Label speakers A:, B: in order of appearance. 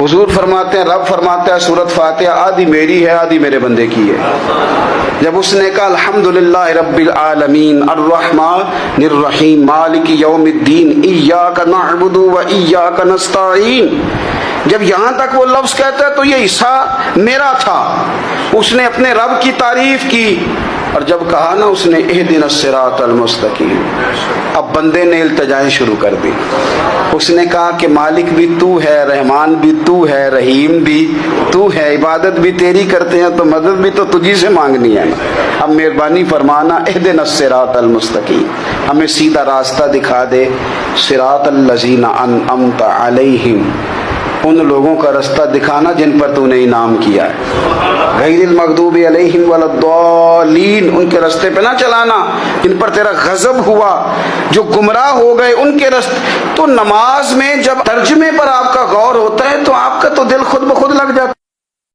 A: حضور فرماتے ہیں، رب فرماتا ہے سورۃ فاتحہ آدھی میری ہے آدھی میرے بندے کی ہے۔ جب اس نے کہا الحمدللہ رب العالمین الرحمن الرحیم مالک یوم الدین ایاک نعبد و ایاک نستعین، جب یہاں تک وہ لفظ کہتا ہے تو یہ حصہ میرا تھا۔ اس نے اپنے رب کی تعریف کی، اور جب کہا نا اس نے اہدنا الصراط المستقیم، اب بندے نے التجائیں شروع کر دی۔ اس نے کہا کہ مالک بھی تو ہے، رحمان بھی تو ہے، رحیم بھی تو ہے، عبادت بھی تیری کرتے ہیں تو مدد بھی تو تجھی سے مانگنی ہے نا۔ اب مہربانی فرمانا اہدنا الصراط المستقیم، ہمیں سیدھا راستہ دکھا دے، صراط الذین انعمت علیہم، ان لوگوں کا رستہ دکھانا جن پر تو نے انعام کیا ہے، غیر المغضوب علیہم ولا الضالین، ان کے رستے پہ نہ چلانا جن پر تیرا غضب ہوا، جو گمراہ ہو گئے ان کے رستے۔ تو نماز میں جب ترجمے پر آپ کا غور ہوتا ہے تو آپ کا تو دل خود